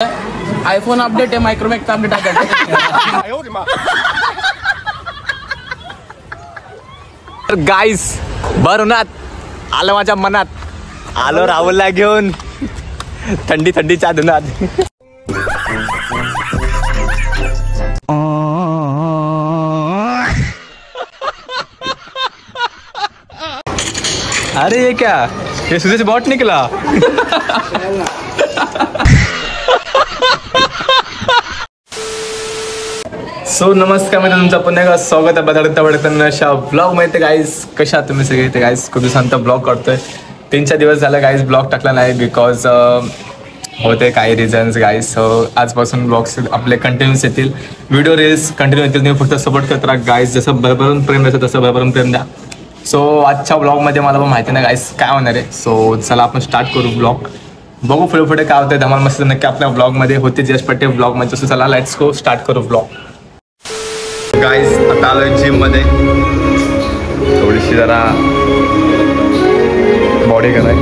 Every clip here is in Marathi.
आयफोन अपडेट आहे, मायक्रोमॅक्स अपडेट आहे. गाईस भरूनात आलं माझ्या मनात, आलो राहुलला घेऊन थंडी थंडीच्या धुनात. अरे ये क्या, ये सूरज बॉट निकला. सो नमस्कार मित्रांनो, तुमचं पुन्हा एकदा स्वागत आहे बदलता अशा ब्लॉग मध्ये. गाईज कशा आहात तुम्ही सगळे? ते गाईज खूप दिवसांचा ब्लॉग करतोय. 3-4 दिवस झाला गाईज ब्लॉग टाकला नाही, बिकॉज होते काही रिझन्स गाईज. सो आजपासून ब्लॉग्स आपले कंटिन्यूस येतील, व्हिडिओ रील्स कंटिन्यू येतील. तुम्ही फक्त सपोर्ट करत राहा गाईज. जसं भरभरून प्रेम द्यायचं तसं भरभरून प्रेम द्या. सो आजच्या ब्लॉगमध्ये मला पण माहिती नाही गाईज काय होणार आहे. सो चला आपण स्टार्ट करू ब्लॉग. बघू पुढे पुढे काय होतं, धमाल मस्त नक्की आपल्या ब्लॉगमध्ये होते. जस्ट पट्टे ब्लॉगमध्ये. सो चला लेट्स गो, स्टार्ट करू ब्लॉग. गाईज आता आलोय जिम मध्ये, थोडीशी जरा बॉडी कराय.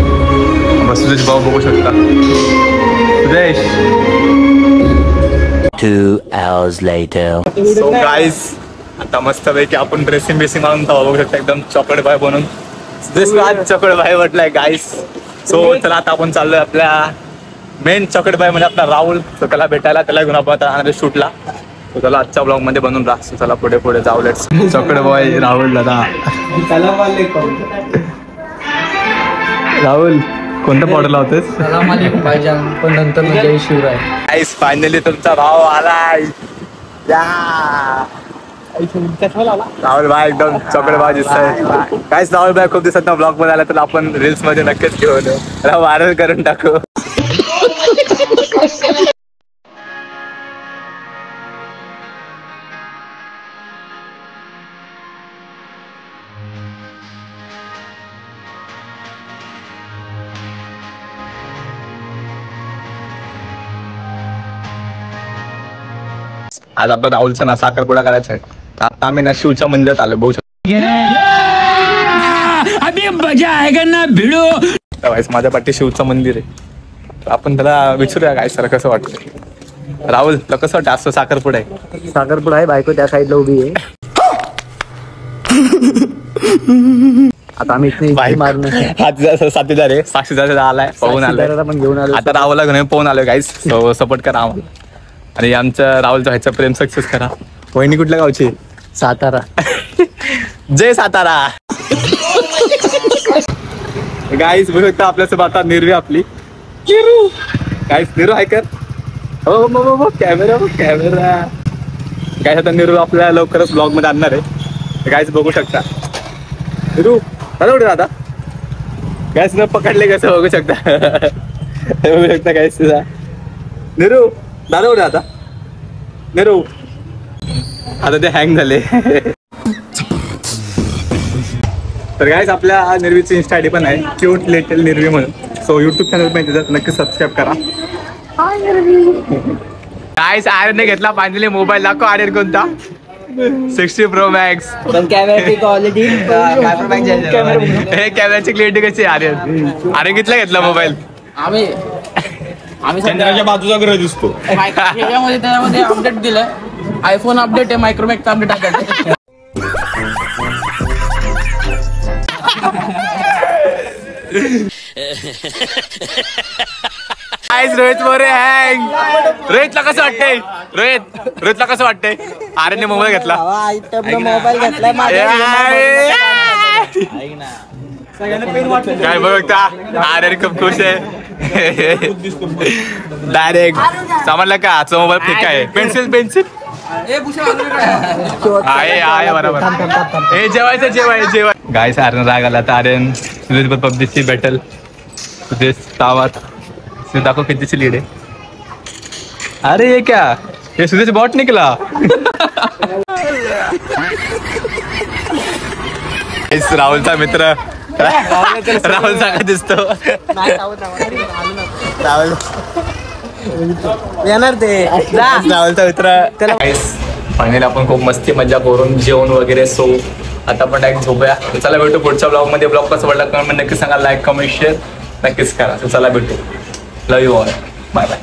बस सुदेश भाऊ बघू शकता. Sudesh 2 hours later. So guys आता मस्त पैकी आपण ड्रेसिंग बेसिंग मारून बघू शकता, एकदम चॉकलेट बाय बनून. सुदेश आज चॉकलेट बाय म्हटलाय गाईज. सो चला आता आपण चाललोय आपल्या मेन चॉकलेट बाय म्हणजे आपला राहुल. तो त्याला भेटायला, त्याला घेऊन आपण आता शूटला. चला आजच्या ब्लॉग मध्ये बनून राहा. चला पुढे पुढे जाऊ. लेट्स. चॉकलेट बॉय राहुल दादा. राहुल कोणतं पावडर लावतोस? पण नंतर जय शिवराय. गाईस फायनली तुमचा भाव आलाय. राहुल भाई एकदम चॉकलेट भाव दिसतोय. काहीच राहुल भाई खूप दिवसात ब्लॉग मध्ये आला, तर आपण रील्स मध्ये नक्कीच घेऊन त्याला व्हायरल करून टाकू. आज आपला राहुलचा ना साखरपुडा करायचा आहे. आता आम्ही ना शिवच्या मंदिरात आलो. बघू शकतो माझ्या पाठी शिवचं मंदिर आहे. आपण त्याला विचारूया काय सर कसं वाटतं. राहुल तुला कसं वाटतं असं साखरपुडा आहे? साखरपुडा आहे, बायको त्या साईडला उभी आहे. आता आम्ही साथीदार आहे, साक्षीदार आलाय, पाहून आलाय. पण घेऊन आलो. आता राहुलला घेऊन पाहून आलोय गाईस. सपोर्ट करा आम्हाला आणि आमच्या राहुलचा व्हायचा प्रेम सक्सेस करा. वहिनी कुठल्या गावची? सातारा. जय सातारा. गाईस बघू शकता आपल्यासोबत आता निर्वी आपली गाईस. निरू हाय कर. हो कॅमेरा कॅमेरा. गाईस आता निरू आपल्या लवकरच ब्लॉग मध्ये आणणार आहे. गाईस बघू शकता. निरू दादा कुठे दादा? गाईस न पकडले कसं बघू शकता. बघू शकता गाईस तुझा निरू दादा कुठे आता? निरू आता ते हँग झाले. तर गाईस आपल्या निर्वीची इन्स्टा आयडी पण आहे, क्यूट लिटल निर्वी म्हणून. सो युट्यूब चॅनल पण त्याच्यात नक्की सबस्क्राईब करा. गाईस आर्यनने घेतला फायनली मोबाईल. दाखव आर्यन कोणता? 60 Pro Max. पण कॅमेराची क्वालिटी, हे कॅमेराची क्लिअरिटी कशी आहे? आर्यन कितला घेतला मोबाईल? आम्ही चंद्राच्या बाजूचा ग्रह दिसतो. त्यामध्ये अपडेट दिलंय, आयफोन अपडेट आहे, मायक्रोमॅक्स अपडेट आहे. रोहित मोरे हँग. रोहितला कसं वाटतंय? रोहितला कसं वाटतंय? आर्यनने मोबाईल घेतला. मोबाईल घेतलाय काय बघता आर्यन खूप खुश आहे. डायरेक्ट समजलं का आजचा मोबाईल फेक आहे. पेन्सिल आहे बरोबर. हे जेवाय. गाईस आर्यन राग आला तर आर्यन सुदेश पबजीची बॅटल. सुदेश तावात दाखव कितीची लीड आहे. अरे ये क्या, ये सुदेश बॉट निकला. राहुलचा मित्र राहुल सांगा दिसतो. राहुल येणार ते राहुलचा मित्र. फायनली आपण खूप मस्ती मजा करून जेवण वगैरे. सो आता आपण डायरेक्ट झोपूया. चला भेटू पुढच्या ब्लॉग मध्ये. ब्लॉग कसं वाटला कमेंट नक्की सांगा, लाईक कमेंट शेअर नक्कीच करा. चला भेटू. Love you all. Bye bye.